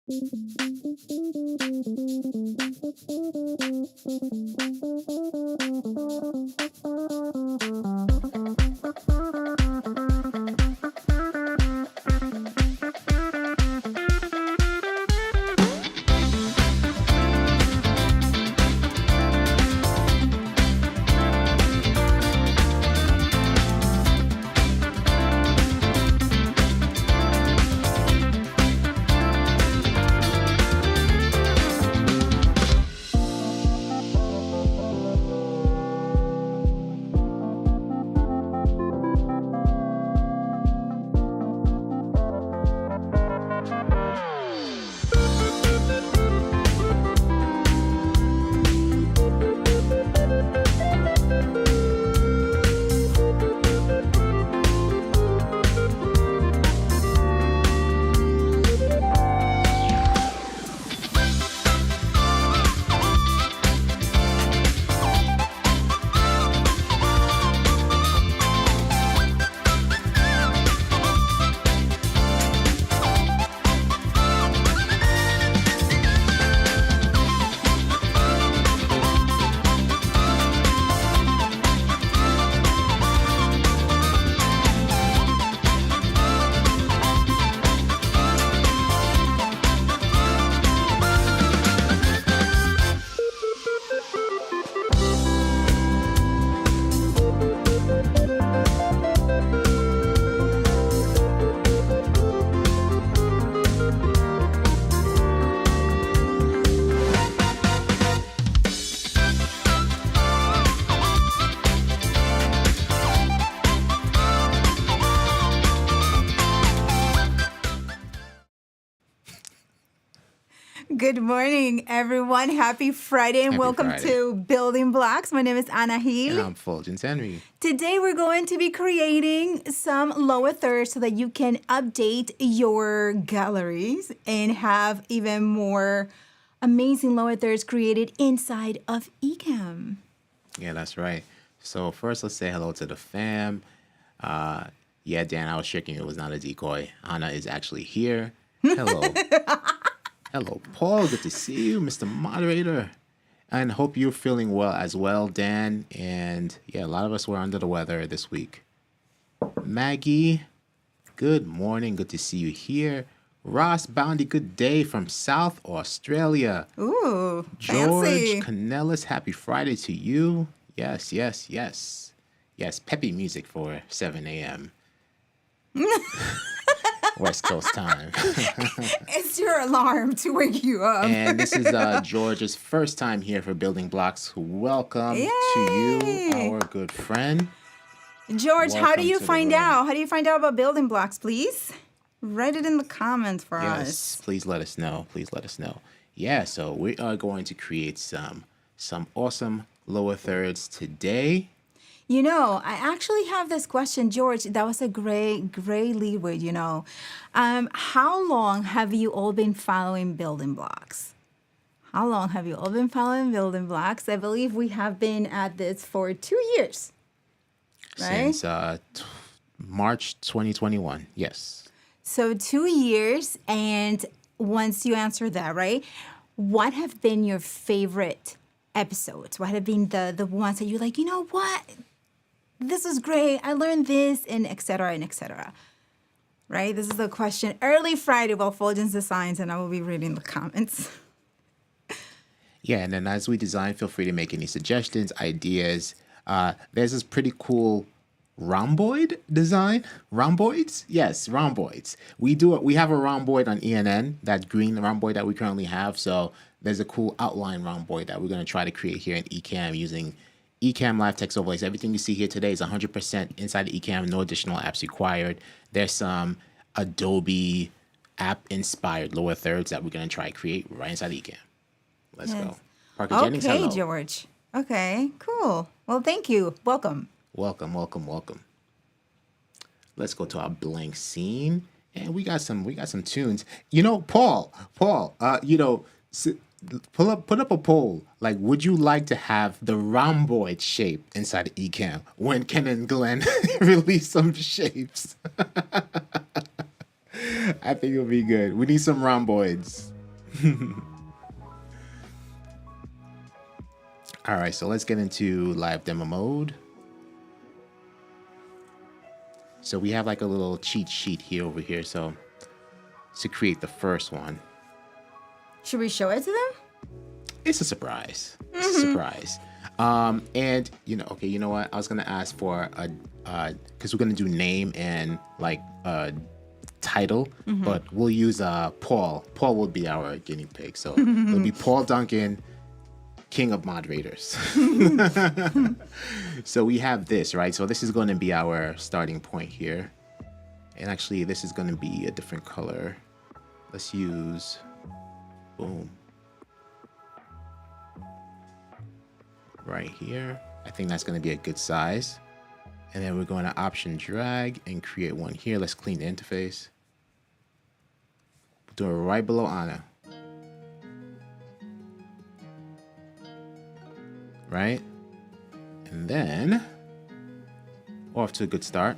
Good morning, everyone. Happy Friday and welcome to Building Blocks. My name is Ana Gil. And I'm Fuljens Henry. Today we're going to be creating some lower thirds so that you can update your galleries and have even more amazing lower thirds created inside of Ecamm. Yeah, that's right. So first, let's say hello to the fam. Yeah, Dan, I was tricking you. It was not a decoy. Ana is actually here. Hello. Hello, Paul. Good to see you, Mr. Moderator. And hope you're feeling well as well, Dan. And yeah, a lot of us were under the weather this week. Maggie, good morning. Good to see you here. Ross Boundy, good day from South Australia. Ooh, George fancy. Canellis, happy Friday to you. Yes, yes, yes. Yes, peppy music for 7 a.m. West Coast time. It's your alarm to wake you up. And this is George's first time here for Building Blocks. Welcome to you, our good friend. George, how do you to the find room. out? How do you find out about Building Blocks, please? Write it in the comments for Yes, us. please let us know. Please let us know. Yeah, so we are going to create some awesome lower thirds today. You know, I actually have this question, George. That was a great leeway, you know. How long have you all been following Building Blocks? How long have you all been following Building Blocks? I believe we have been at this for 2 years, right? Since March 2021, yes. So 2 years, and once you answer that, right, what have been your favorite episodes? What have been the ones that you're like, you know what? This is great. I learned this, and et cetera, right? This is the question. Early Friday while Fuljens designs, and I will be reading the comments. Yeah, and then as we design, feel free to make any suggestions, ideas. There's this pretty cool rhomboid design. Rhomboids? Yes, rhomboids. We have a rhomboid on ENN, that green rhomboid that we currently have. So there's a cool outline rhomboid that we're going to try to create here in Ecamm using Ecamm Live Text Overlays. Everything you see here today is 100% inside of Ecamm, no additional apps required. There's some Adobe app-inspired lower thirds that we're going to try to create right inside Ecamm. Let's go. Parker Jennings, Okay, hello. George. Okay, cool. Well, thank you. Welcome. Welcome, welcome, welcome. Let's go to our blank scene, and we got some tunes. You know, Paul, you know, put up a poll. Like, would you like to have the rhomboid shape inside of Ecamm when Ken and Glenn release some shapes? I think it'll be good. We need some rhomboids. All right, so let's get into live demo mode. So we have like a little cheat sheet here over here. So to create the first one, Should we show it to them? it's a surprise. It's a surprise. And okay, you know what? I was gonna ask for because we're gonna do name and like title, but we'll use Paul. Paul will be our guinea pig. So it'll be Paul Duncan, King of Moderators. So we have this, right? So this is going to be our starting point here. And actually, this is going to be a different color. Let's use, boom. Right here. I think that's going to be a good size. And then we're going to option drag and create one here. Let's clean the interface. Do it right below Anna. Right? And then off to a good start.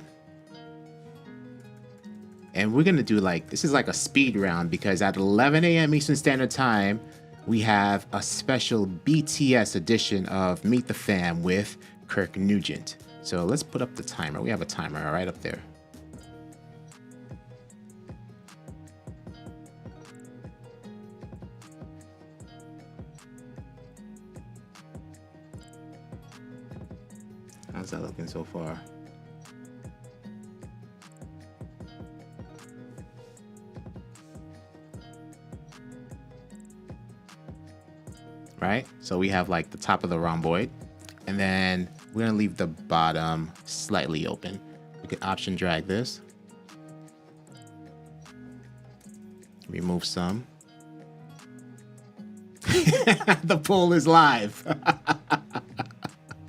And we're going to do this is like a speed round because at 11 a.m. Eastern Standard Time, we have a special BTS edition of Meet the Fam with Kirk Nugent. So let's put up the timer. We have a timer right up there. How's that looking so far? Right? So we have like the top of the rhomboid, and then we're gonna leave the bottom slightly open. We can option drag this. Remove some. The poll is live.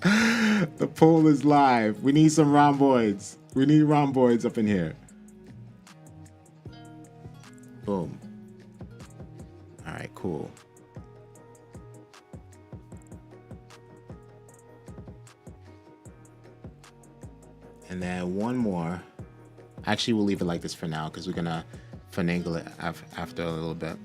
The poll is live. We need some rhomboids. We need rhomboids up in here. Boom. All right, cool. And then one more. Actually, we'll leave it like this for now because we're gonna finagle it after a little bit.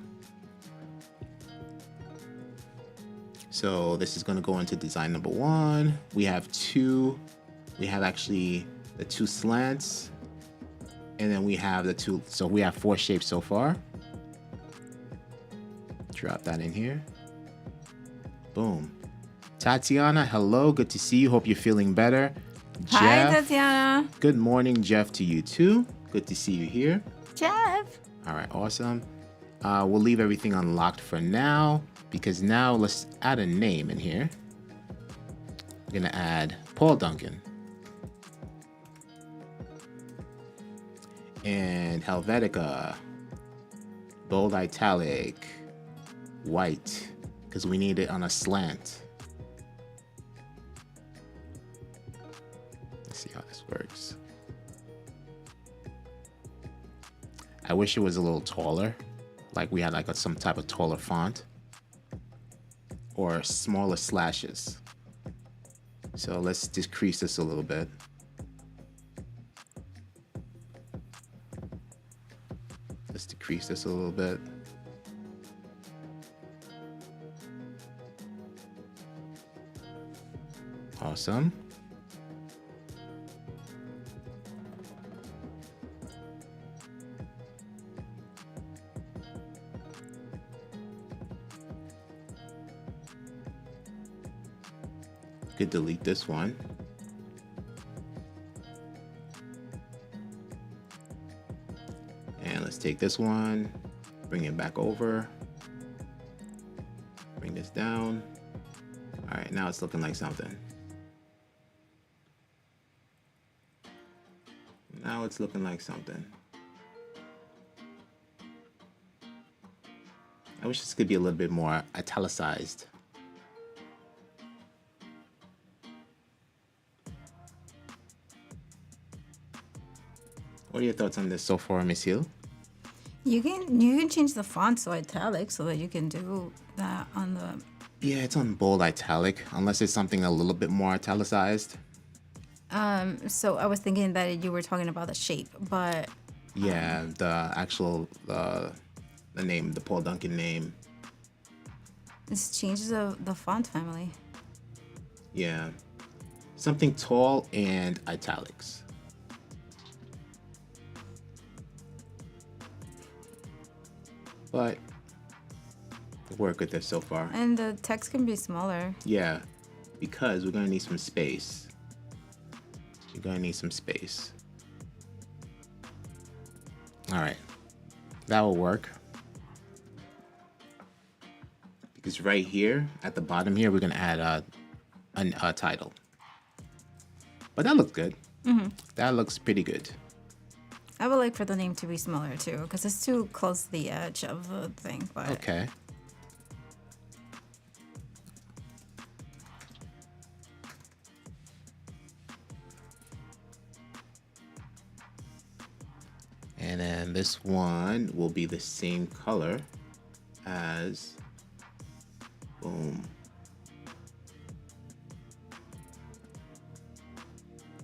So this is gonna go into design number one. We have two. We have actually the two slants, and then we have the two. So we have 4 shapes so far. Drop that in here. Boom. Tatiana, hello. Good to see you. Hope you're feeling better. Hi, Jeff, Tatiana. good morning, Jeff, to you too. Good to see you here. Jeff. All right, awesome. We'll leave everything unlocked for now because now let's add a name in here. We're gonna add Paul Duncan. And Helvetica. Bold italic. White. Because we need it on a slant. Let's see how this works. I wish it was a little taller. Like we had some type of taller font. Or smaller slashes. So let's decrease this a little bit. Let's decrease this a little bit. Awesome. Could delete this one. And let's take this one, bring it back over, bring this down. All right, now it's looking like something. Now it's looking like something. I wish this could be a little bit more italicized. What are your thoughts on this so far, Miss Hill? You can change the font to italic so that you can do that on the. Yeah, it's on bold italic, unless it's something a little bit more italicized. So I was thinking that you were talking about the shape, but Yeah, the actual the name, the Paul Duncan name. This changes the font family. Yeah. Something tall and italics. But work with this so far. And the text can be smaller. Yeah, because we're gonna need some space. You're gonna need some space. All right, that will work. Because right here at the bottom here, we're gonna add a title. But that looks good. That looks pretty good. I would like for the name to be smaller too, because it's too close to the edge of the thing. But Okay. And then this one will be the same color as, boom.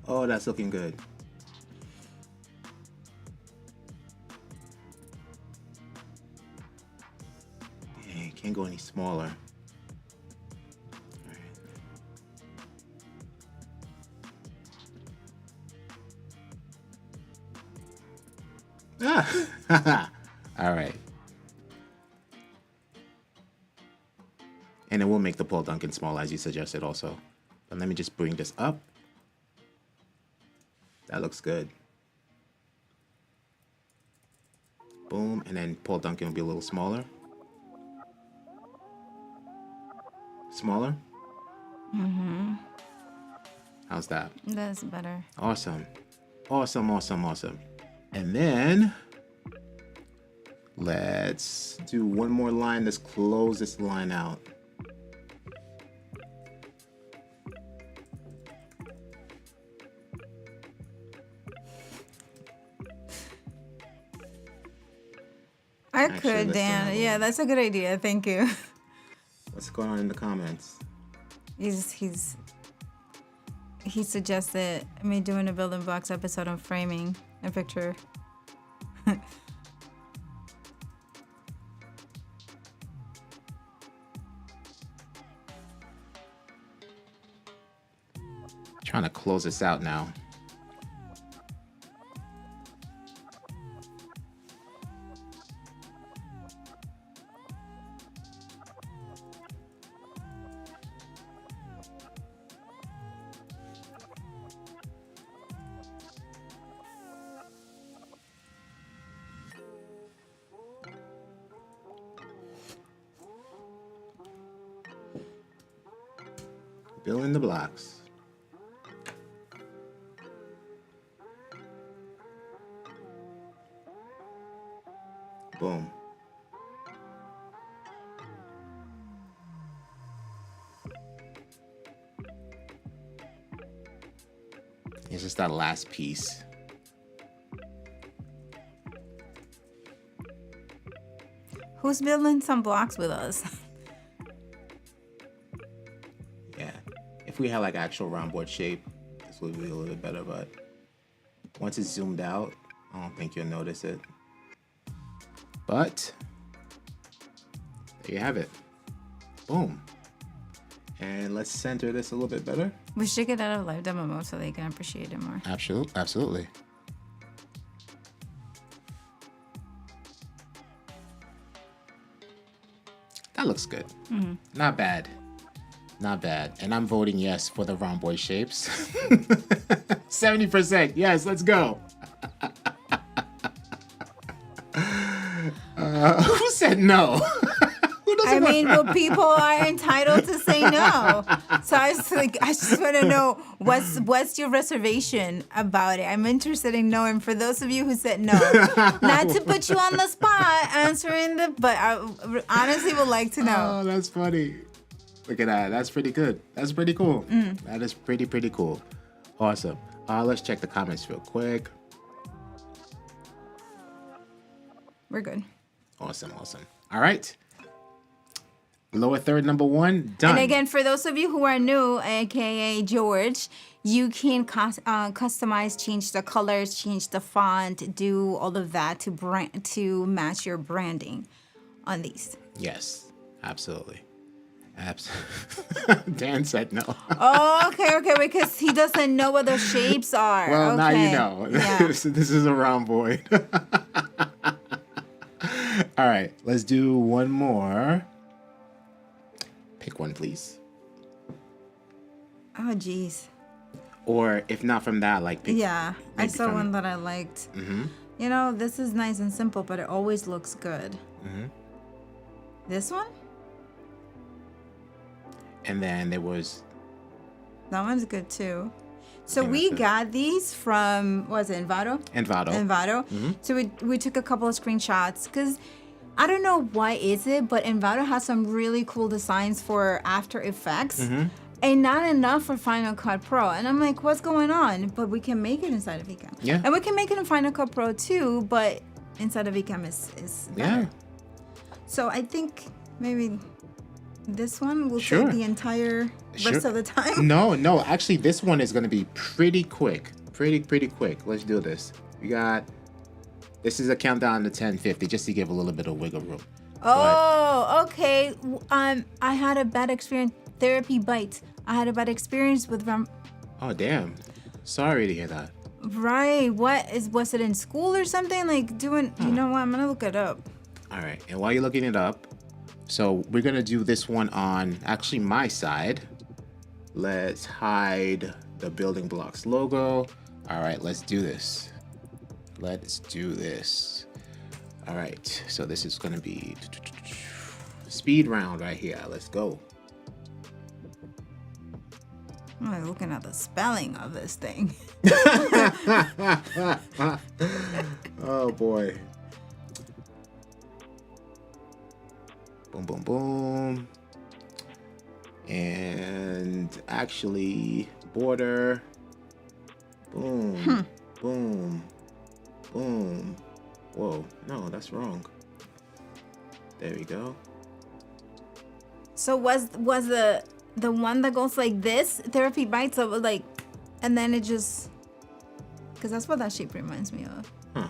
Oh, that's looking good. Dang, can't go any smaller. Ah, all right. And then we'll make the Paul Duncan small as you suggested also. But let me just bring this up. That looks good. Boom, and then Paul Duncan will be a little smaller. Smaller? Mm-hmm. How's that? that's better. Awesome. Awesome, awesome, awesome. And then let's do one more line. Let's close this line out. I Actually, could, let's do Dan. another Yeah, one. that's a good idea. Thank you. What's going on in the comments? He suggested me doing a building blocks episode on framing a picture. Trying to close this out now. Building the blocks. Boom. It's just that last piece. Who's building some blocks with us? Yeah. If we had like actual round board shape, this would be a little bit better, but once it's zoomed out, I don't think you'll notice it. But there you have it. Boom. And let's center this a little bit better. We should get out of live demo mode so they can appreciate it more. Absolutely. That looks good. Not bad. Not bad. And I'm voting yes for the round boy shapes. 70%. Yes, let's go. Who said no? I mean, well, people are entitled to say no. So I just want to know what's your reservation about it. I'm interested in knowing. For those of you who said no, not to put you on the spot answering but I honestly would like to know. Oh, that's funny. Look at that. That's pretty good. That's pretty cool. That is pretty cool. Awesome. Let's check the comments real quick. We're good. Awesome. All right. Lower third, number 1, done. And again, for those of you who are new, aka George, you can customize, change the colors, change the font, do all of that to match your branding on these. Yes, absolutely. Dan said no. Oh, okay, because he doesn't know what those shapes are. Well, okay. now you know. Yeah. This is a rhomboid. All right, let's do one more. Pick one, please. Oh, geez. Or if not from that, like pick. Yeah, I maybe saw from- one that I liked. Mm-hmm. You know, this is nice and simple, but it always looks good. Mm-hmm. This one? And then there was That one's good too. So Yeah, we that's it. got these from, was it Envato? Envato. Envato. Mm-hmm. So we took a couple of screenshots because I don't know why is it, but Envato has some really cool designs for After Effects. Mm-hmm. And not enough for Final Cut Pro. And I'm like, what's going on? But we can make it inside of Ecamm. Yeah. And we can make it in Final Cut Pro too, but inside of Ecamm is better. Yeah. So I think maybe this one will Sure. take the entire rest Sure. of the time. No. Actually, this one is going to be pretty quick. Pretty quick. Let's do this. This is a countdown to 10:50, just to give a little bit of wiggle room. Oh, okay. I had a bad experience. Therapy bites. I had a bad experience with Oh, damn. Sorry to hear that. Right. Was it in school or something? Like doing, you know what? I'm going to look it up. All right. And while you're looking it up, so we're going to do this one on actually my side. Let's hide the Building Blocks logo. All right, let's do this. All right. So this is going to be speed round right here. Let's go. I'm like looking at the spelling of this thing. Oh boy. Boom. And actually, border. Boom. Whoa, no, that's wrong. There we go. So was the one that goes like this, Therapy Bites, of like, and then it just, because that's what that shape reminds me of. Huh.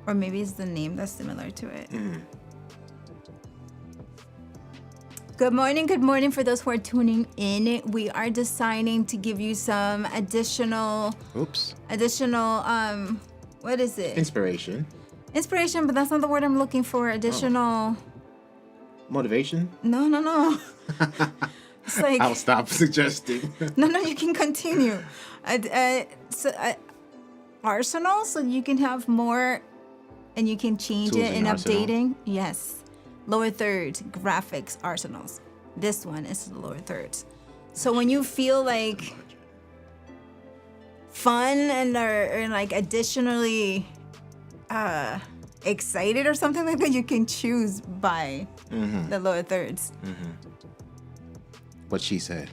Or maybe it's the name that's similar to it. Mm. Good morning for those who are tuning in. We are deciding to give you some additional, what is it? Inspiration. Inspiration, but that's not the word I'm looking for. Additional. Motivation. No. It's like I'll stop suggesting. no, you can continue. Arsenal, so you can have more, and you can change Tools it in in arsenal. updating. Yes, lower third graphics arsenals. This one is the lower thirds. So when you feel like fun and are like additionally excited or something like that, you can choose by the lower thirds. What she said.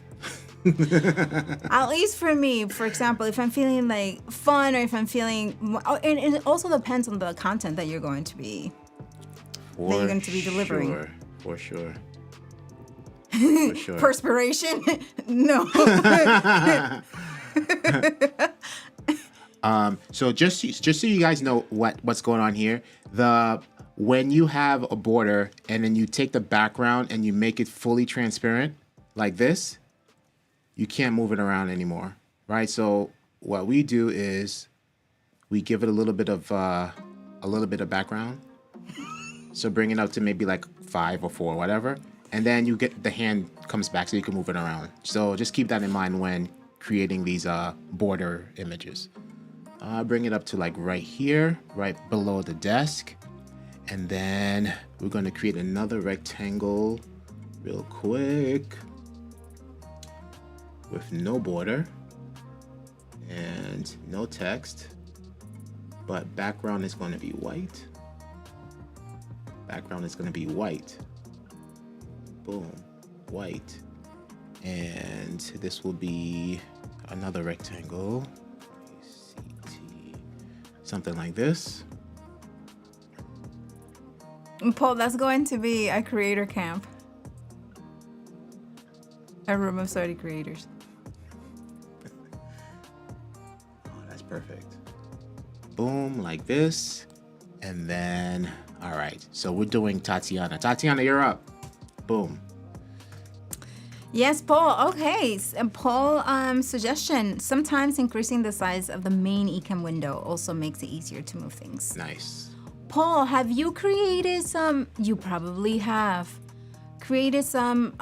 At least for me, for example, if I'm feeling like fun or if I'm feeling, and it also depends on the content that you're going to be delivering. For sure. Perspiration? No. So just so you guys know what's going on here, when you have a border and then you take the background and you make it fully transparent like this, you can't move it around anymore, right? So what we do is we give it a little bit of background. So bring it up to maybe like 5 or 4, whatever, and then you get the hand comes back so you can move it around. So just keep that in mind when creating these border images. Bring it up to like right here, right below the desk. And then we're going to create another rectangle real quick with no border and no text, but background is going to be white. Boom, white. And this will be another rectangle. Something like this. Paul, that's going to be a creator camp. A room of sorority creators. Oh, that's perfect. Boom, like this. And then, all right. So we're doing Tatiana. Tatiana, you're up. Boom. Yes, Paul. Okay. And Paul, suggestion. Sometimes increasing the size of the main Ecamm window also makes it easier to move things. Nice. Paul, have you created some, you probably have, created some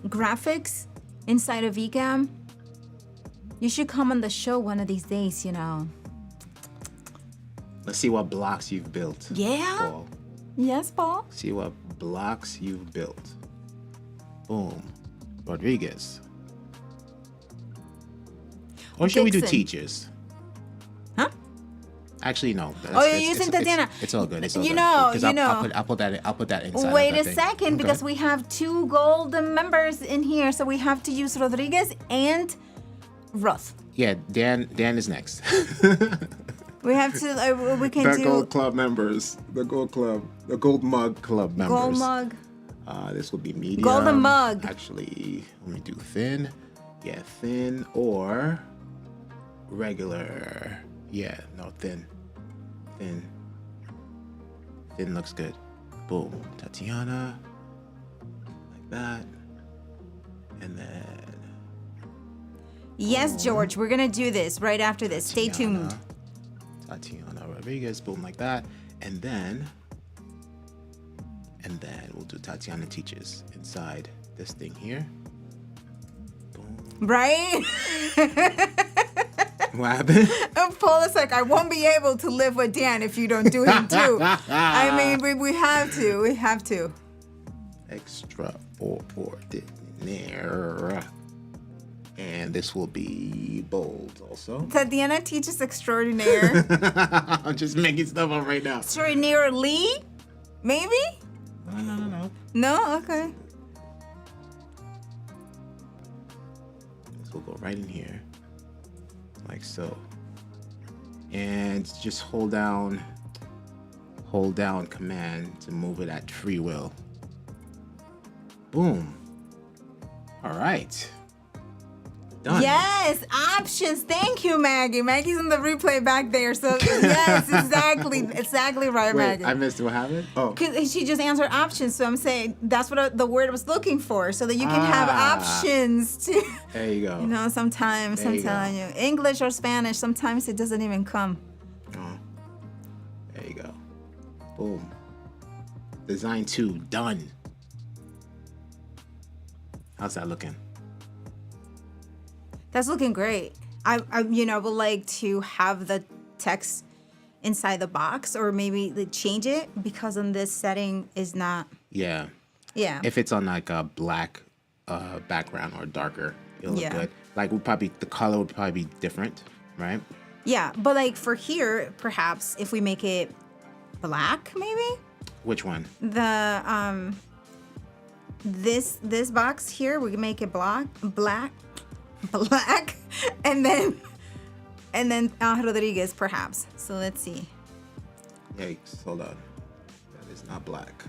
graphics inside of Ecamm? You should come on the show one of these days, you know. Let's see what blocks you've built. Yeah? Paul. Yes, Paul? See what blocks you've built. Boom. Rodriguez. Or should we do Dixon. teachers? Huh? Actually, no. Oh, you're using Tatiana. It's all good. It's all You good. know, 'Cause you know. I'll put that inside. Wait of a that thing. second, Okay. because we have 2 golden members in here, so we have to use Rodriguez and Roth. Yeah, Dan is next. We have to, we can The do Gold Club members. The Gold Mug Club members. gold mug. This will be medium. Golden mug. Actually, let me do thin. Yeah, thin or regular. Yeah, no, thin. Thin. Thin looks good. Boom. Tatiana. Like that. And then Yes, George, we're gonna do this right after this. Stay tuned. Tatiana Rodriguez. Boom, like that. And then we'll do Tatiana Teaches inside this thing here. Boom. Right? What happened? And Paul is like, I won't be able to live with Dan if you don't do him too. I mean, we have to. We have to. Extraordinaire. And this will be bold also. Tatiana teaches extraordinaire. I'm just making stuff up right now. Extraordinarily? Maybe? No. No? Okay. This will go right in here. Like so. And just hold down command to move it at free will. Boom. All right. Done. Yes, options. Thank you, Maggie. Maggie's on the replay back there. So yes, exactly right, Wait, Maggie. I missed what happened? Oh. Because she just answered options, so I'm saying that's what the word I was looking for, so that you can have options to. There you go. You know, sometimes There I'm you go. telling you, English or Spanish, sometimes it doesn't even come. Oh. There you go. Boom. Design 2 done. How's that looking? That's looking great. I would like to have the text inside the box, or maybe change it, because on this setting is not. Yeah. Yeah. If it's on like a black background or darker, it'll look good. Like the color would probably be different, right? Yeah, but like for here, perhaps if we make it black, maybe Which one? the this box here, we can make it black, and then Rodriguez perhaps. So let's see. Yikes, hold on. That is not black.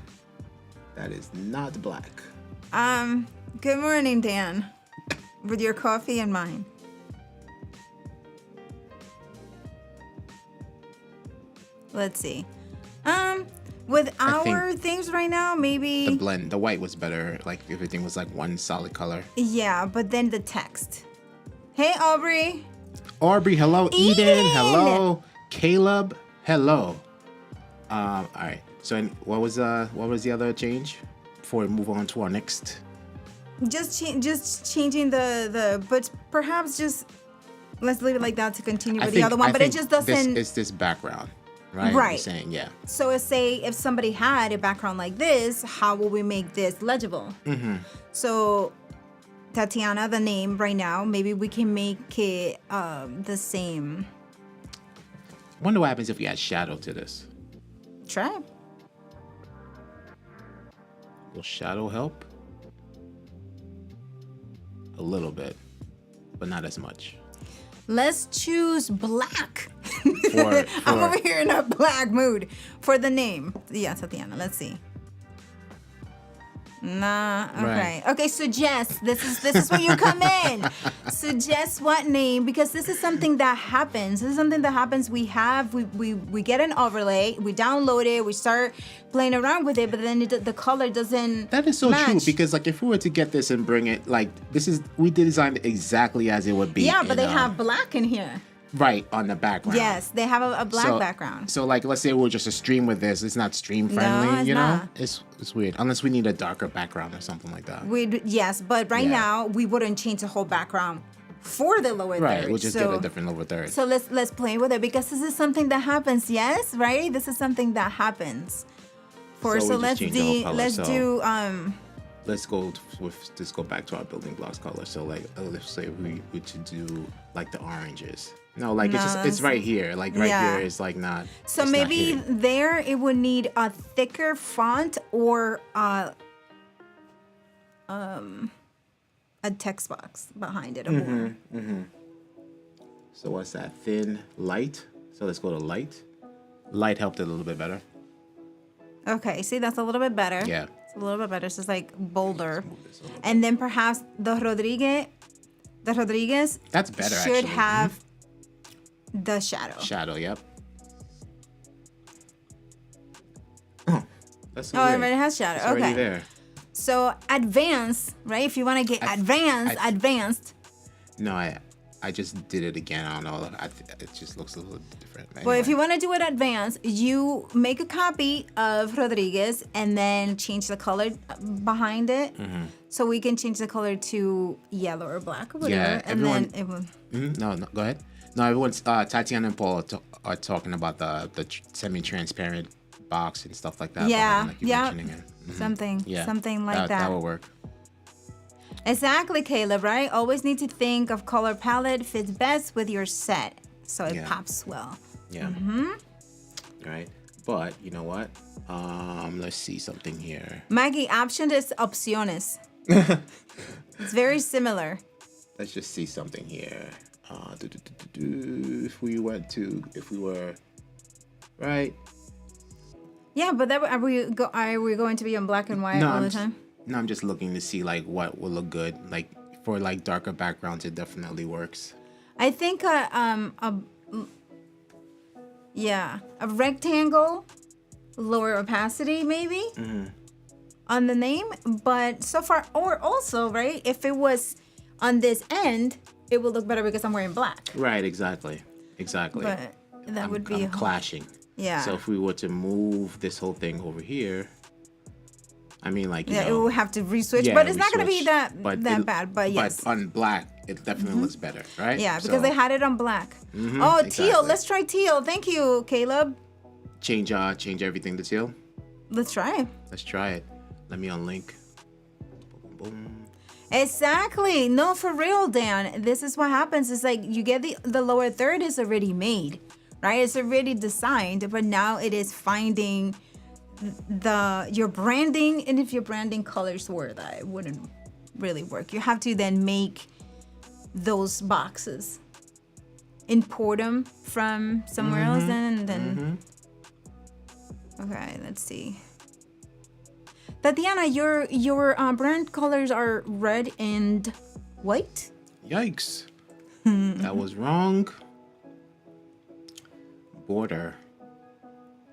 That is not black. Good morning, Dan. With your coffee and mine. Let's see. With our things right now, maybe. The blend, the white was better. Like if everything was like one solid color. Yeah, but then the text. Hey, Aubrey. Aubrey, hello. Eden, Eden! hello. Caleb, hello. All right. So what was the other change before we move on to our next? Just changing the, but perhaps just let's leave it like that to continue with the other one. But it just doesn't. It's this background, right? Right. You're saying, yeah. So say if somebody had a background like this, how will we make this legible? Mm-hmm. So Tatiana, the name right now, maybe we can make it the same. Wonder what happens if we add shadow to this. Try. Will shadow help? A little bit, but not as much. Let's choose black. For I'm over here in a black mood for the name. Yeah, Tatiana. Let's see. Nah. Okay. Right. Okay. Suggest. This is where you come in. Suggest what name, because this is something that happens. This is something that happens. We get an overlay. We download it. We start playing around with it, but then the color doesn't. That is so match. true, because like if we were to get this and bring it, like we designed it exactly as it would be. Yeah, but they have black in here. Right, on the background. Yes, they have a black background. So like, let's say we're just a stream with this. It's not stream friendly, No, it's you know? not. It's weird. Unless we need a darker background or something like that. Yes, but right now we wouldn't change the whole background for the lower third. Right, we'll just get a different lower third. So let's play with it, because this is something that happens. Yes, right? This is something that happens. So let's do Let's go back to our building blocks color. So like, let's say we should do like the oranges. No, like it's right here. Like right here is like not. So maybe there it would need a thicker font or a text box behind it. So what's that? Thin, light. So let's go to light. Light helped it a little bit better. Okay, see, that's a little bit better. Yeah. It's a little bit better. It's just like bolder. And then perhaps the Rodriguez That's better, should actually. have the shadow. Shadow, yep. Oh, that's so Oh, it weird. already has shadow. It's already Okay. there. So advanced, right? If you want to get advanced. No, I just did it again. I don't know. It just looks a little different. Anyway. Well, if you want to do it advanced, you make a copy of Rodriguez and then change the color behind it. So we can change the color to yellow or black or whatever. Yeah, and then it will. No, go ahead. No, everyone's Tatiana and Paul are talking about the semi-transparent box and stuff like that. Yeah, like you yeah. mentioning it. Something like that. That will work. Exactly, Caleb, right? Always need to think of color palette fits best with your set, so it pops well. Yeah. All right. But you know what? Let's see something here. Maggie, option is opciones. It's very similar. Let's just see something here. If we were right. Yeah, but are we going to be on black and white all the time? No, I'm just looking to see like what will look good. Like for like darker backgrounds, it definitely works. I think a rectangle, lower opacity maybe on the name. But so far, or also right, if it was on this end, it would look better because I'm wearing black. Right. Exactly. But that would be clashing. Yeah. So if we were to move this whole thing over here, I mean, like, you know, it will have to reswitch, but it's not going to be that bad. But yes. But on black, it definitely looks better, right? Yeah, because they had it on black. Oh, exactly. teal. Let's try teal. Thank you, Caleb. Change everything to teal. Let's try. Let's try it. Let me unlink. Boom, boom. Exactly. No, for real, Dan. This is what happens. It's like you get the lower third is already made, right? It's already designed, but now it is finding your branding, and if your branding colors were that, it wouldn't really work. You have to then make those boxes, import them from somewhere else, and then okay, let's see. Tatiana, your brand colors are red and white. Yikes. That was wrong. Border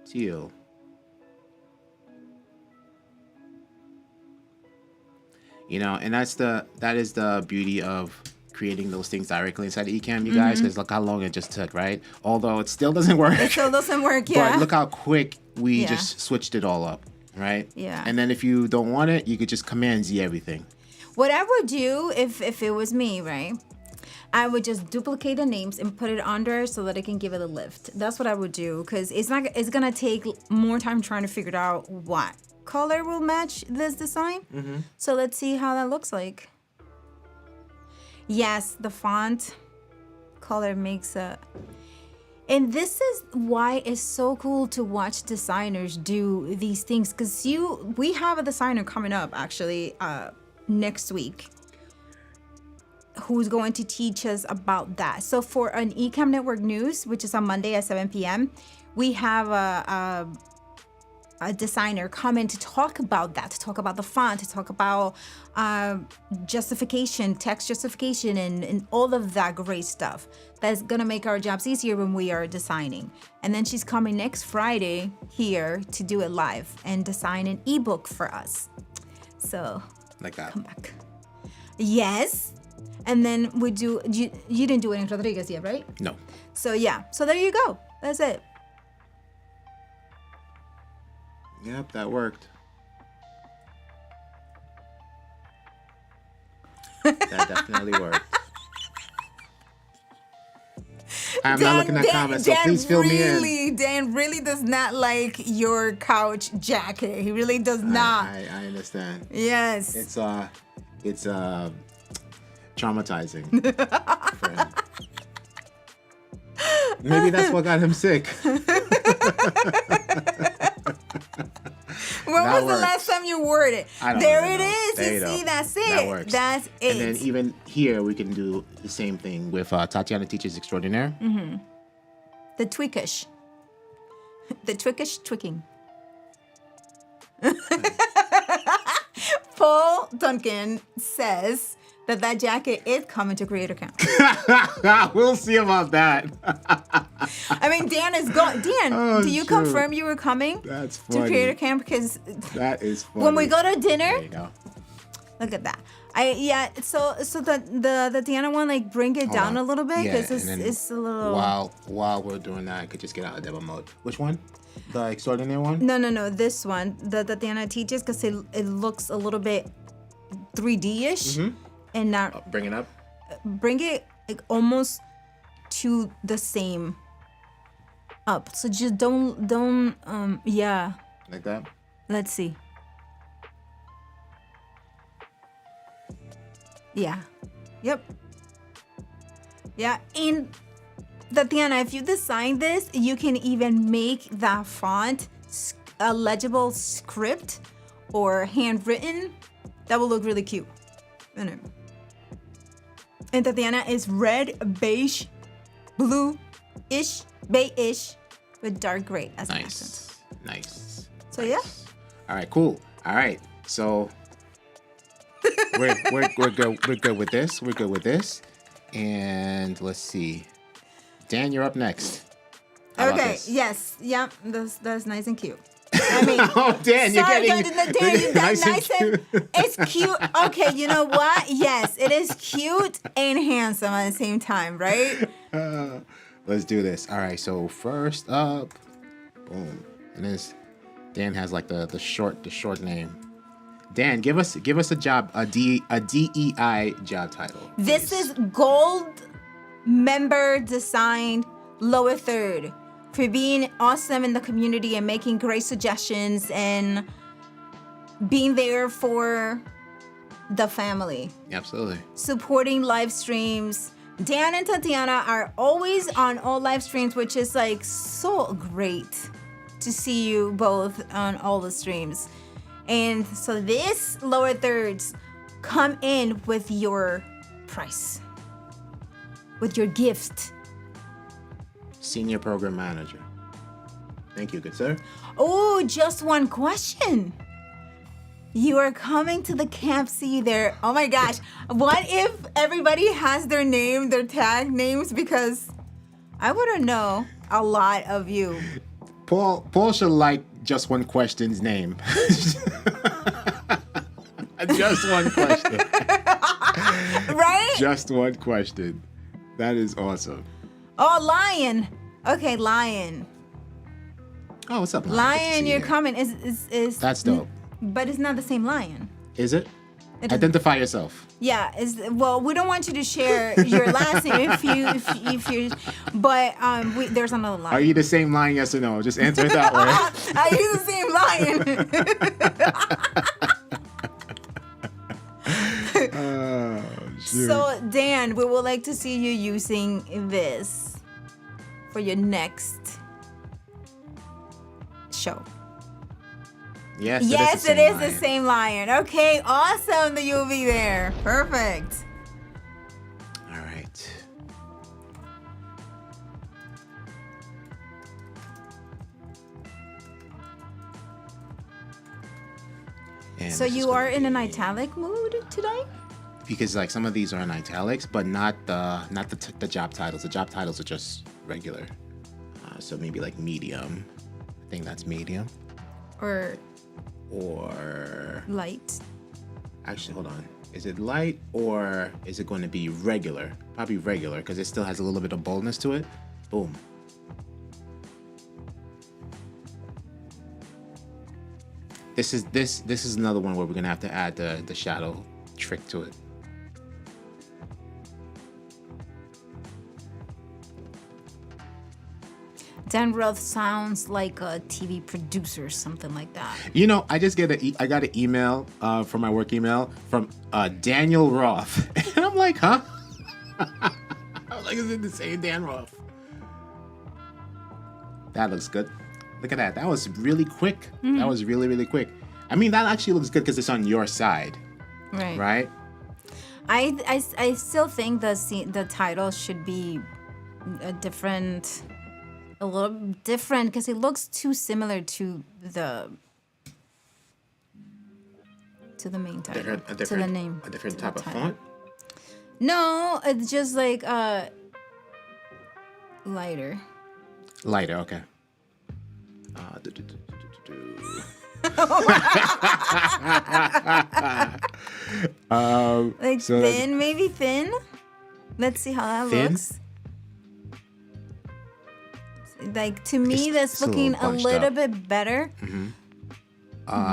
teal. You know, and that is the beauty of creating those things directly inside of Ecamm, you guys, because look how long it just took, right? Although it still doesn't work. It still doesn't work, yeah. But look how quick we just switched it all up, right? Yeah. And then if you don't want it, you could just Command Z everything. What I would do if it was me, right? I would just duplicate the names and put it under so that it can give it a lift. That's what I would do, because it's gonna take more time trying to figure out what color will match this design. So let's see how that looks like. Yes, the font color makes a... And this is why it's so cool to watch designers do these things, because we have a designer coming up actually next week who's going to teach us about that. So for an Ecamm Network News, which is on Monday at 7 p.m., we have a designer come in to talk about that, to talk about the font, to talk about justification, text justification, and all of that great stuff. That's gonna make our jobs easier when we are designing. And then she's coming next Friday here to do it live and design an ebook for us. So Like that. come back. Yes. And then we do, you didn't do it in Rodriguez yet, right? No. So yeah, so there you go. That's it. Yep, that worked. That definitely worked. I'm not looking at comments, so please fill me in. Dan really does not like your couch jacket. He really does not. I understand. Yes. It's traumatizing for him. Maybe that's what got him sick. When That was the works. last time you wore it? I don't There even it know. is. There You you go. see, that's it. That works. That's it. And then even here, we can do the same thing with Tatiana Teaches Extraordinaire. The tweakish. The twickish twicking. Paul Duncan says that jacket is coming to Creator Camp. We'll see about that. I mean, Dan is going. Dan, Oh, do you shoot. confirm you were coming That's to funny. Creator Camp? Because That is funny. when we go to dinner, There you go. look at that. So the Diana one, like, bring it down a little bit because and then it's a little. While we're doing that, I could just get out of demo mode. Which one? The Extraordinaire one? No. This one, the Diana teaches, because it looks a little bit 3D-ish, and not Bring it up. bring it like almost to the same up. So just don't yeah. Like that? Let's see. Yeah. Yep. Yeah. And Tatiana, if you design this, you can even make that font a legible script or handwritten. That will look really cute. And Tatiana is red, beige, blue-ish, beige-ish with dark gray as an accent. Nice. So yeah. All right, cool. All right. So we're good. We're good with this. We're good with this. And let's see. Dan, you're up next. How about Okay. this? Yes. Yeah. That's nice and cute. I mean, Oh, Dan, you're sorry, getting Dan, nice and nice and it's cute. Okay, you know what? Yes, it is cute and handsome at the same time, right? Let's do this. All right. So first up, boom. And this Dan has like the short name. Dan, give us a job, a DEI job title. This please. is gold member designed lower third for being awesome in the community and making great suggestions and being there for the family. Absolutely. Supporting live streams. Dan and Tatiana are always on all live streams, which is like so great to see you both on all the streams. And so this lower thirds come in with your price, with your gift. Senior program manager. Thank you, good sir. Oh, just one question. You are coming to the camp, see there. Oh my gosh. What if everybody has their name, their tag names? Because I want to know a lot of you. Paul should like just one question's name. Just one question. Right? Just one question. That is awesome. Oh, Lion. Okay, Lion. Oh, what's up, Lion? Good to Lion, see you're you. coming. Is That's dope. But it's not the same lion. Is it? It is- Identify yourself. Yeah, well, we don't want you to share your last name if you, but there's another lion. Are you the same lion? Yes or no? Just answer it that way. Are you the same lion? Oh, shoot. So, Dan, we would like to see you using this for your next show. Yes, Yes, it it is the lion. same lion. Okay, awesome that you'll be there. Perfect. All right. And So this is you gonna are in an be- italic mood today? because like some of these are in italics, but not the job titles. The job titles are just regular. So maybe like medium. I think that's medium. Or Or light? actually, hold on. Is it light or is it going to be regular? Probably regular because it still has a little bit of boldness to it. Boom. This is another one where we're gonna have to add the shadow trick to it. Dan Roth sounds like a TV producer or something like that. You know, I just I got an email from my work email from Daniel Roth, and I'm like, huh? I'm like, is it the same Dan Roth? That looks good. Look at that. That was really quick. That was really, really quick. I mean, that actually looks good because it's on your side, Right. right? I still think the title should be a little different because it looks too similar to the main title, to the name, A different to type the of title. font. No, it's just like lighter. Lighter, okay. Do, do, do, do, do, do. Like So thin, maybe thin. Let's see how that Thin? looks. Like to me, It's that's a little looking a bunched little up. bit better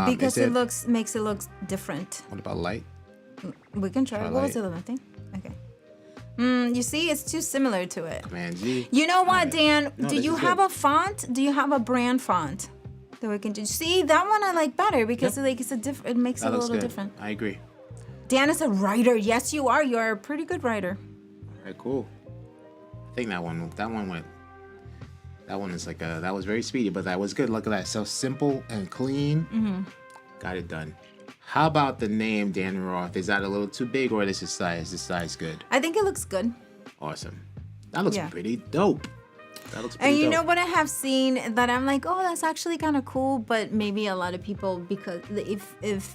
because is it makes it look different. What about light? We can try. Try What was light. the other thing? Okay. You see, it's too similar to it. Command Z. You know what, Alright. Dan? No, Do this you is have good. a font? Do you have a brand font that we can do? See, that one I like better because Yep. like it makes That it a looks little good. different. I agree. Dan is a writer. Yes, you are. You're a pretty good writer. All right, cool. I think that one went. That one is like that was very speedy, but that was good. Look at that, so simple and clean. Got it done. How about the name Dan Roth? Is that a little too big, or is this size? Is this size good? I think it looks good. Awesome. That looks Yeah. pretty dope. That looks pretty And you dope. know what I have seen that I'm like, oh, that's actually kind of cool, but maybe a lot of people because if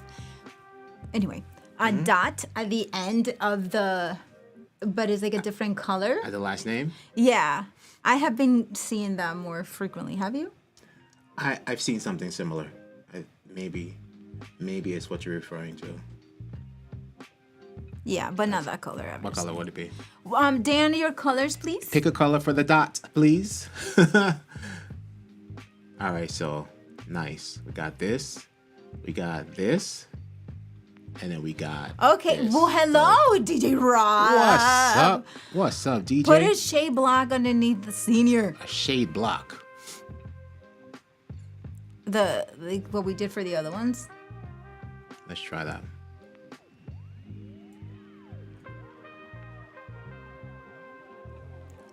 anyway, a dot at the end of but it's like a different color. At the last name, Yeah, I have been seeing that more frequently. Have you? I've seen something similar. Maybe it's what you're referring to. Yeah, but not that color. I've What ever color seen. would it be? Dan, your colors, please. Pick a color for the dot, please. All right, so nice. We got this. We got this. And then we got. Okay. this. Well, hello, DJ Rob. What's up? What's up, DJ? Put a shade block underneath the senior. A shade block. Like what we did for the other ones. Let's try that.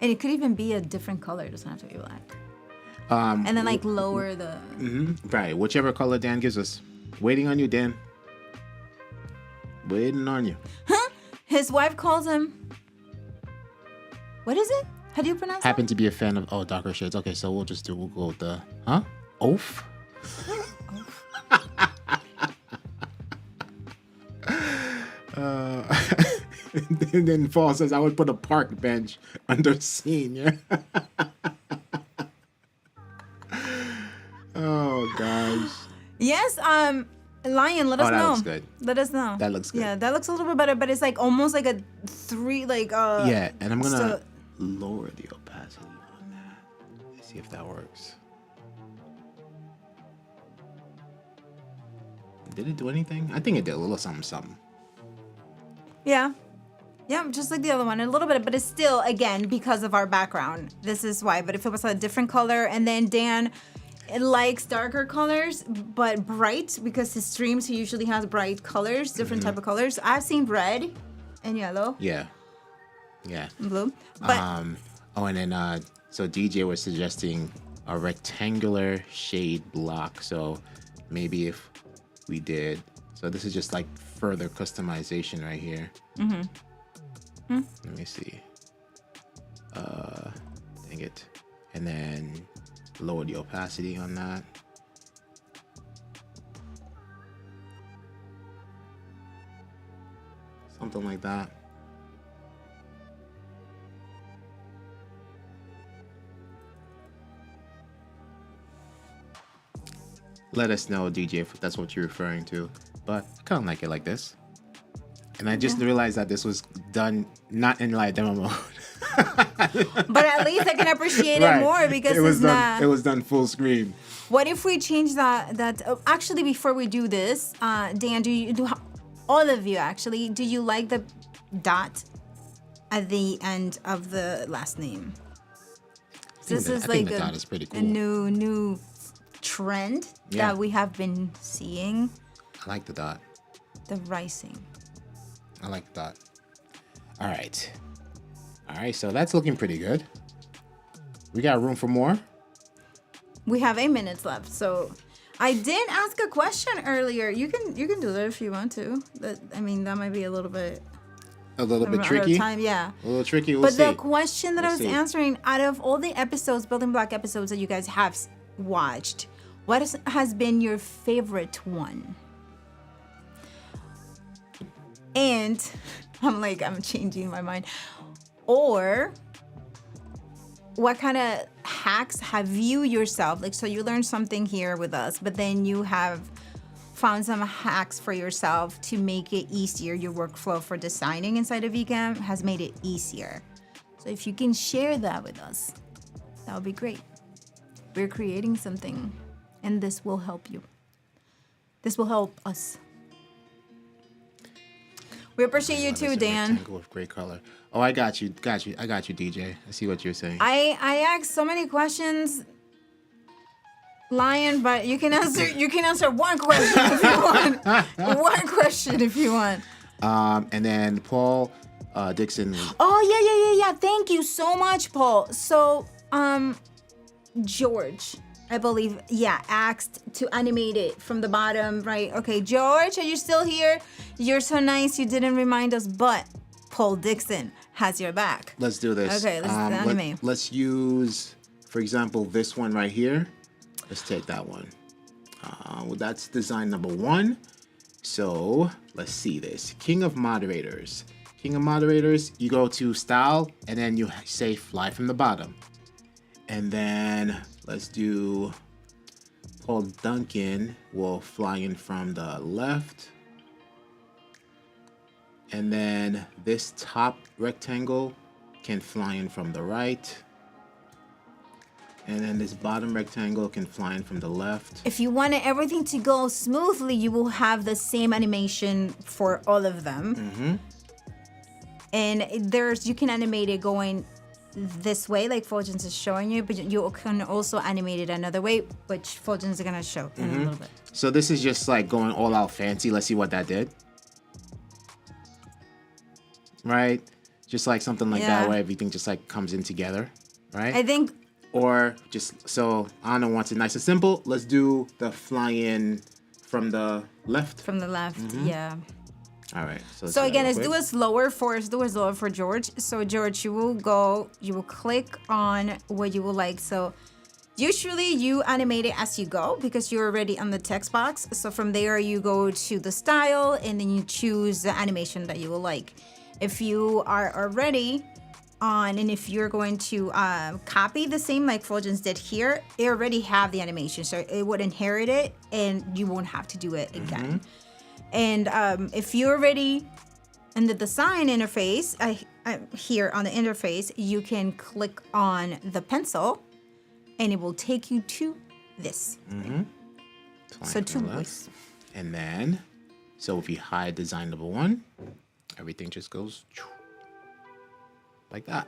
And it could even be a different color. It doesn't have to be black. And then like lower the. Right, whichever color Dan gives us. Waiting on you, Dan. Waiting on you. His wife calls him. What is it? How do you pronounce Happen to be a fan of darker shades. Okay, so we'll go with the oaf. And then Paul says I would put a park bench under senior. Oh gosh. Yes, Lion, let us that know. looks good. Let us know. That looks good. Yeah, that looks a little bit better, but it's like almost like a 3, like Yeah, and I'm gonna so- lower the opacity on that. Let's see if that works. Did it do anything? I think it did a little something. Yeah. Yeah, just like the other one, a little bit, but it's still, again, because of our background. This is why. But if it was a different color, and then Dan likes darker colors, but bright, because his streams, he usually has bright colors, different type of colors. I've seen red and yellow Yeah. and blue. But And then so DJ was suggesting a rectangular shade block. So maybe if we did, so this is just like further customization right here. Let me see. Dang it. And then lower the opacity on that. Something like that. Let us know, DJ, if that's what you're referring to. But I kind of like it like this. And I just realized that this was done not in like demo mode. But at least I can appreciate it more because it was it's done. not. It was done full screen. What if we change that? Actually, before we do this, Dan, all of you actually, do you like the dot at the end of the last name? This is like the dot is pretty cool. a new trend that we have been seeing. I like the dot. The rising. I like the dot. All right. All right, so that's looking pretty good. We got room for more? We have 8 minutes left, so I did ask a question earlier. You can do that if you want to. That might be a little bit tricky. Time, yeah. A little tricky. But the question that I was answering, out of all the episodes, building block episodes that you guys have watched, what has been your favorite one? And I'm changing my mind. Or what kind of hacks have you yourself, so you learned something here with us, but then you have found some hacks for yourself to make it easier, your workflow for designing inside of Ecamm has made it easier. So if you can share that with us, that would be great. We're creating something, and this will help you. This will help us. We appreciate you too, Dan. With great color. Oh, I got you, DJ. I see what you're saying. I asked so many questions, Lion, but you can answer one question if you want. One question if you want. And then Paul Dixon. Oh yeah. Thank you so much, Paul. So George, I believe, asked to animate it from the bottom, right? Okay, George, are you still here? You're so nice. You didn't remind us, but Paul Dixon has your back. Let's do this. Okay, let's animate. Let's use, for example, this one right here. Let's take that one. Well, that's design number 1. So let's see this. King of Moderators. King of Moderators, you go to Style, and then you say Fly from the bottom. And then let's do Paul Duncan will fly in from the left. And then this top rectangle can fly in from the right. And then this bottom rectangle can fly in from the left. If you want everything to go smoothly, you will have the same animation for all of them. Mm-hmm. And you can animate it going this way, like Fuljens is showing you, but you can also animate it another way, which Fuljens is gonna show in a little bit. So this is just like going all out fancy. Let's see what that did. Right? Just like something like that where everything just like comes in together, right? I think. Or just, so Anna wants it nice and simple. Let's do the fly in from the left. From the left, yeah. All right. So again, let's do it slower for George. So George, you will click on what you would like. So usually you animate it as you go because you're already on the text box. So from there you go to the style and then you choose the animation that you will like. If you are already on, and if you're going to copy the same like Fuljens did here, it already have the animation. So it would inherit it and you won't have to do it again. And if you're already in the design interface, here on the interface, you can click on the pencil and it will take you to this. So to this. And then, so if you hide design number 1, everything just goes like that.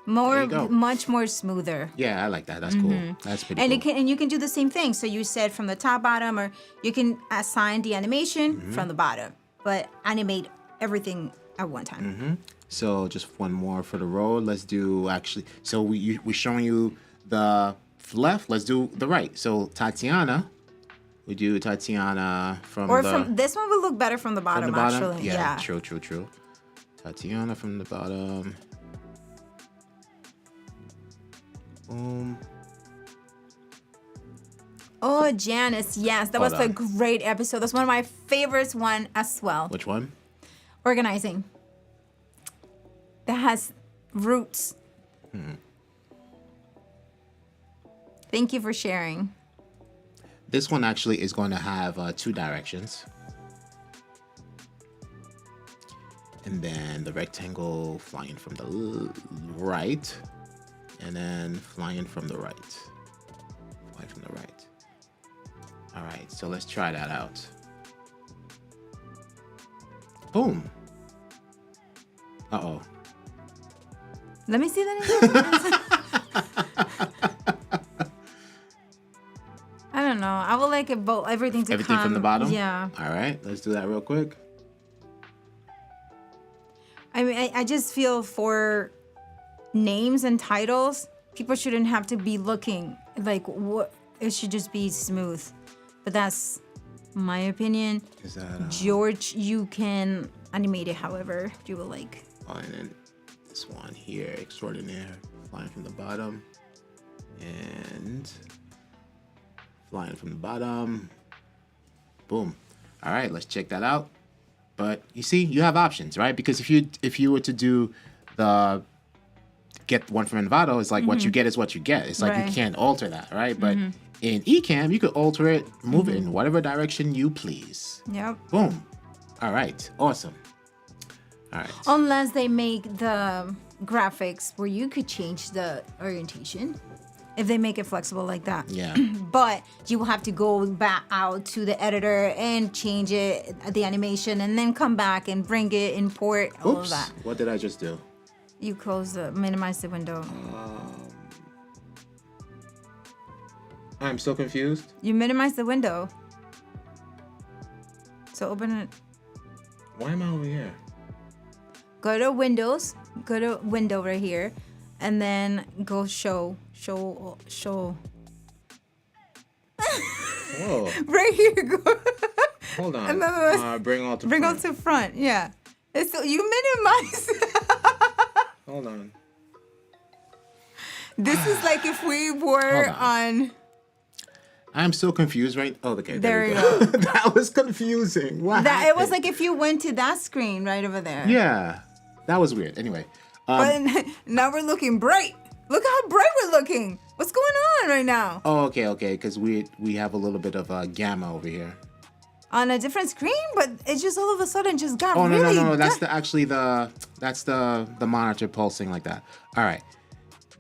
Much more smoother. Yeah, I like that. That's cool. That's pretty cool. And you can do the same thing. So you said from the top, bottom, or you can assign the animation from the bottom, but animate everything at one time. So just one more for the road. Let's do so we're showing you the left. Let's do the right. So Tatiana, we do Tatiana from this one will look better from the bottom, actually. Yeah, true. Tatiana from the bottom. Oh, Janice, yes, that was a great episode. That's one of my favorites one as well. Which one? Organizing. that has roots. Thank you for sharing. This one actually is going to have 2 directions. And then the rectangle flying from the right, and then flying from the right. Flying from the right. All right, so let's try that out. Boom. Uh-oh. Let me see that. I don't know. I would like it both. Everything to Everything come. from the bottom? Yeah. All right, let's do that real quick. I mean, I just feel for names and titles, people shouldn't have to be looking like what. It should just be smooth. But that's my opinion. Is that George, you can animate it however you would like. oh, and then this one here, extraordinaire, flying from the bottom, and flying from the bottom. Boom. All right, let's check that out. But you see, you have options, right? Because if you were to do the get one from Envato, it's like what you get is what you get. It's like Right. you can't alter that, right? But in Ecamm, you could alter it, move it in whatever direction you please. Yep. Boom. All right. Awesome. All right. Unless they make the graphics where you could change the orientation. If they make it flexible like that. Yeah. But you will have to go back out to the editor and change it, the animation, and then come back and bring it, import, all of Oops. that. What did I just do? You minimize the window. I'm so confused. You minimize the window. So open it. Why am I over here? Go to Windows. Go to Window right here. And then go show. Whoa. Right here. Go. Hold on. And then Bring all to bring front. out to front. Yeah. It's, you minimize. Hold on. This is like if we were Hold on. on I'm so confused, right? Oh, okay. There we you go. That was confusing. What that. It was happened? like if you went to that screen right over there. Yeah. That was weird. Anyway. But now we're looking bright. Look how bright we're looking. What's going on right now? Oh, okay. Because we have a little bit of gamma over here. On a different screen, but it just all of a sudden just got Oh, really. no. That's the monitor pulsing like that. All right.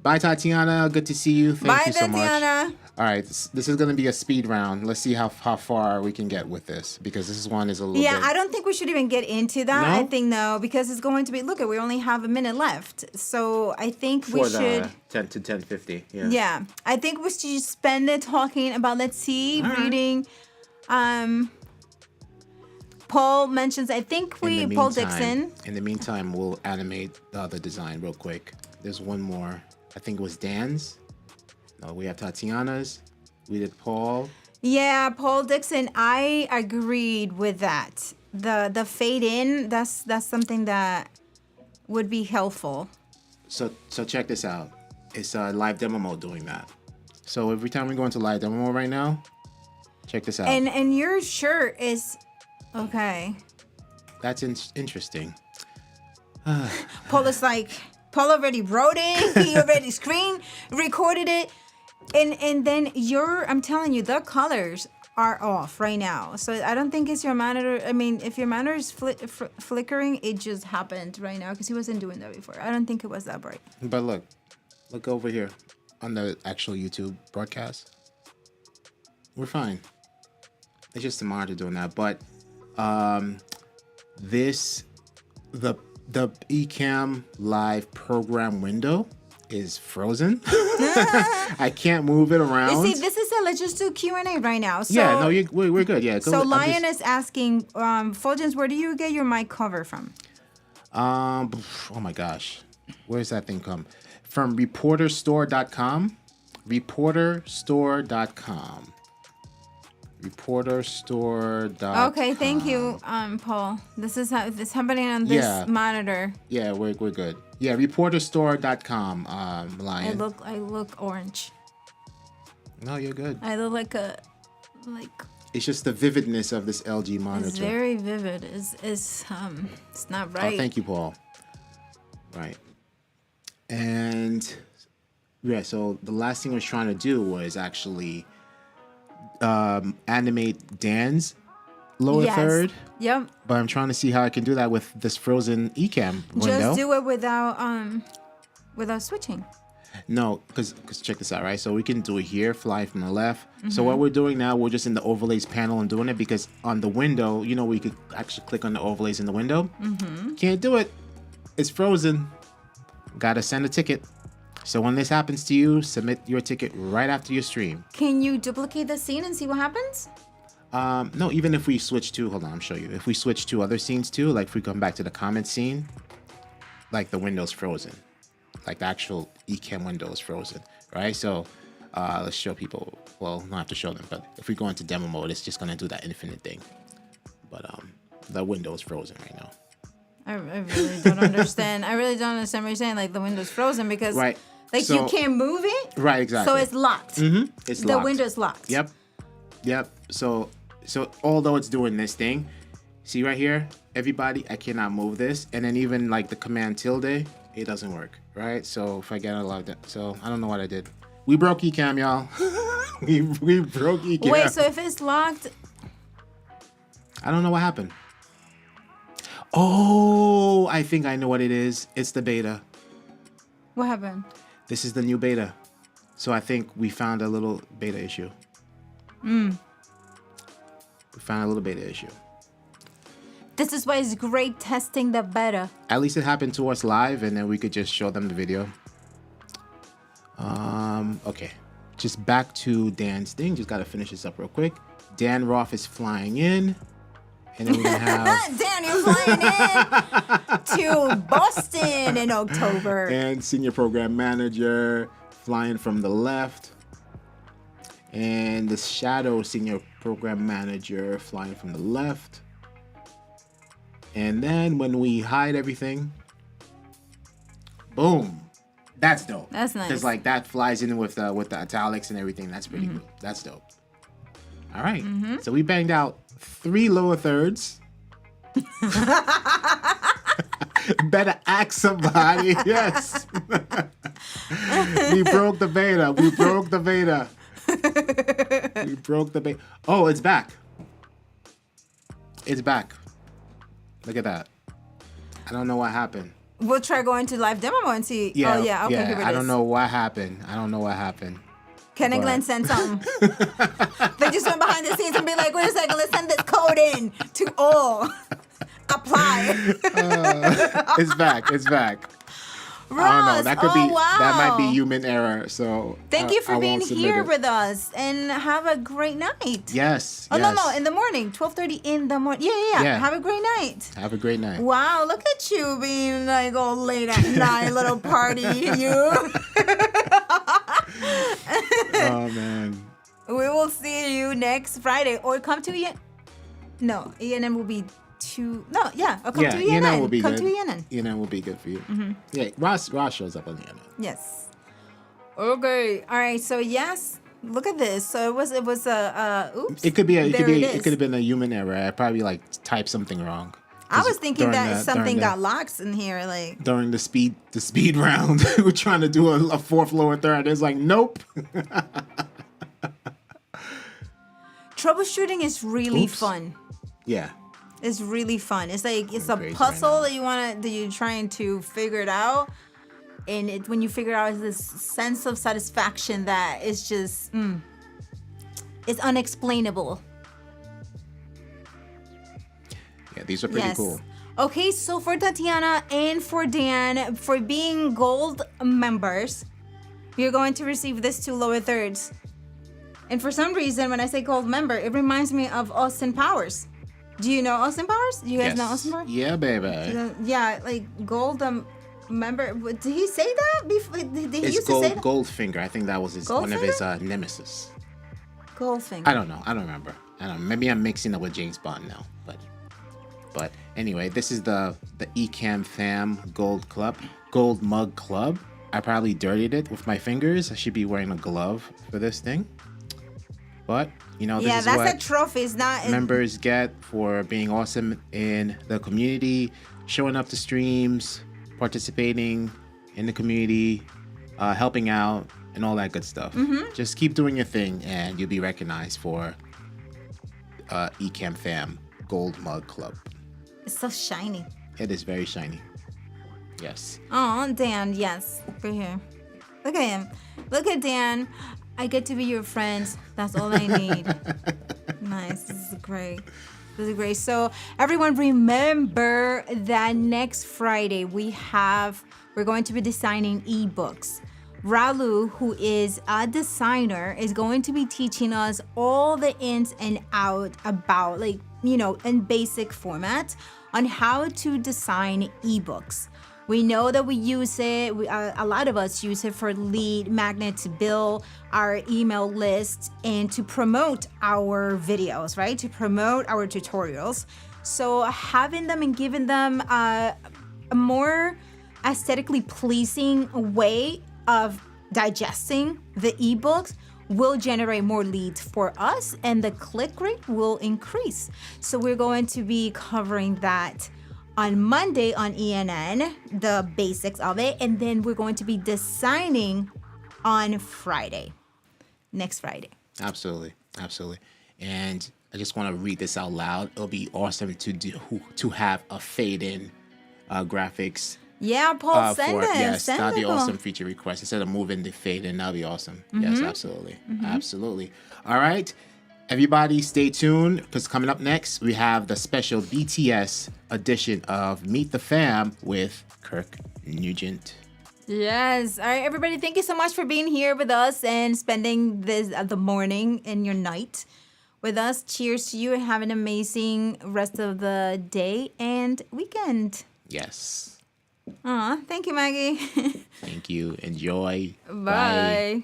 Bye, Tatiana. Good to see you. Thank you so much. Tatiana. All right. This is going to be a speed round. Let's see how far we can get with this, because this one is a little Yeah, bit... I don't think we should even get into that. No? I think no, because it's going to be. Look, we only have a minute left, so I think we For should. the 10 to 10:50. Yeah. Yeah, I think we should spend it talking about. Let's see, All right. reading. Paul mentions. I think Paul Dixon. In the meantime, we'll animate the other design real quick. There's one more. I think it was Dan's. No, we have Tatiana's. We did Paul. Yeah, Paul Dixon. I agreed with that. The fade in. That's something that would be helpful. So check this out. It's live demo mode doing that. So every time we go into live demo mode right now, check this out. And your shirt is okay. That's interesting. Paul is like, Paul already wrote it. He already screen recorded it. And then I'm telling you, the colors are off right now. So I don't think it's your monitor. I mean, if your monitor is flickering, it just happened right now because he wasn't doing that before. I don't think it was that bright. But look over here on the actual YouTube broadcast. We're fine. It's just the monitor doing that. But the Ecamm live program window is frozen. I can't move it around. You see, this is let's just do Q&A right now. So, Yeah, no, we're good. Yeah. So Lion is asking, Fuljens, where do you get your mic cover from? Oh my gosh, where's that thing come from? Reporterstore.com. Reporterstore.com. Reporterstore.com. Okay, thank you, Paul. This is how this happening on this monitor. Yeah, we're good. Yeah, reporterstore.com. Lion. I look orange. No, you're good. I look like It's just the vividness of this LG monitor. it's very vivid. It's not right. Oh, thank you, Paul. right? And yeah, so the last thing I was trying to do was actually animate Dan's lower third. Yep. But I'm trying to see how I can do that with this frozen Ecamm window. Just do it without switching. No, because check this out, right? So we can do it here, fly from the left. So what we're doing now, we're just in the overlays panel and doing it because on the window, you know, we could actually click on the overlays in the window. Can't do it. It's frozen. Gotta send a ticket. So when this happens to you, submit your ticket right after your stream. Can you duplicate the scene and see what happens? No, even if we switch to, hold on, I'll show you. If we switch to other scenes too, like if we come back to the comment scene, like the window's frozen. Like the actual Ecamm window is frozen, right? So let's show people, well, not have to show them, but if we go into demo mode, it's just gonna do that infinite thing. But the window is frozen right now. I really don't understand. I really don't understand what you're saying. Like the window's frozen because Right. like So- you can't move it. Right, exactly. So it's locked. It's The locked. window's locked. Yep. So although it's doing this thing, see right here, everybody, I cannot move this. And then even like the command tilde, it doesn't work, right? So if I get unlocked, so I don't know what I did. We broke Ecamm, y'all. we broke Ecamm. Wait, so if it's locked, I don't know what happened. Oh, I think I know what it is. It's the beta. what happened? This is the new beta. So I think we found a little beta issue. We found a little beta issue. This is why it's great testing the beta. At least it happened to us live, and then we could just show them the video. Okay. Just back to Dan's thing. Just gotta finish this up real quick. Dan Roth is flying in. And then we're gonna have Dan, you're flying in to Boston in October. and senior program manager flying from the left. And the shadow senior program manager flying from the left. And then when we hide everything, boom. That's dope. That's nice. Because like that flies in with the italics and everything. That's pretty cool. That's dope. All right. So we banged out 3 lower thirds. Better ask somebody. Yes. We broke the beta. We broke the beta. We broke the beta. Oh, it's back. It's back. Look at that. I don't know what happened. We'll try going to live demo and see. Yeah, Oh, yeah. Okay, here it is. I don't know what happened. Ken and Glenn sent something. They just went behind the scenes and be like, wait a second, let's send this code in to all. Apply. It's back. It's back. Ross, I don't know. That could be. wow. That might be human error. So Thank you for I being won't submit here it. with us and have a great night. Yes. Oh, yes. no, in the morning, 12:30 in the morning. Yeah. Yeah. Have a great night. Have a great night. Wow, look at you being like all late at night, little party, you. Oh man. We will see you next Friday or come to EN. No, ENN will be too. No, yeah, or come Yeah, to ENN ENN. will be Come good. to ENN. ENN will be good for you. Yeah, Ross shows up on ENN. Yes. Okay. All right. So yes, look at this. So it was oops. It could is. have been a human error. I probably like typed something wrong. I was thinking during that the- something during the- got locked in here. Like during the speed round. We're trying to do a fourth lower third. It's like nope. troubleshooting is really Oops. fun. Yeah. It's really fun. It's like it's a crazy right puzzle now. that you're trying to figure it out, and when you figure it out, it's this sense of satisfaction that is just it's unexplainable. Yeah, these are pretty cool. Okay, so for Tatiana and for Dan, for being gold members, you're going to receive this 2 lower thirds. And for some reason, when I say gold member, it reminds me of Austin Powers. Do you know Austin Powers? Do you guys know Austin Powers? Yeah, baby. Yeah, like gold member. Did he say that before? Did he It's used to say that? Goldfinger. I think that was one of his nemesis. Goldfinger. I don't know. I don't remember. Maybe I'm mixing it with James Bond now. But anyway, this is the Ecamm Fam Gold Mug Club. I probably dirtied it with my fingers. I should be wearing a glove for this thing. But this Yeah, is that's what a trophy. It's not. members get for being awesome in the community, showing up to streams, participating in the community, helping out, and all that good stuff. Just keep doing your thing, and you'll be recognized for Ecamm Fam Gold Mug Club. It's so shiny. It is very shiny. Yes. Oh, Dan, yes. Right here. Look at him. Look at Dan. I get to be your friend. That's all I need. Nice. This is great. This is great. So everyone remember that next Friday we're going to be designing ebooks. Ralu, who is a designer, is going to be teaching us all the ins and outs about, like, in basic format on how to design ebooks. We know that we use it, a lot of us use it for lead magnet to build our email list and to promote our videos, right? To promote our tutorials. So having them and giving them a more aesthetically pleasing way of digesting the ebooks will generate more leads for us and the click rate will increase. So we're going to be covering that on Monday on ENN, the basics of it, and then we're going to be designing on Friday, next Friday. Absolutely. And I just want to read this out loud. It'll be awesome to have a fade-in graphics. Yeah, Paul, send them. Yes, that'd be awesome feature request. Instead of moving the fade-in, that'd be awesome. Yes, absolutely. All right. Everybody stay tuned, because coming up next, we have the special BTS edition of Meet the Fam with Kirk Nugent. Yes. All right, everybody, thank you so much for being here with us and spending the morning and your night with us. Cheers to you and have an amazing rest of the day and weekend. Yes. Thank you, Maggie. Thank you. Enjoy. Bye. Bye.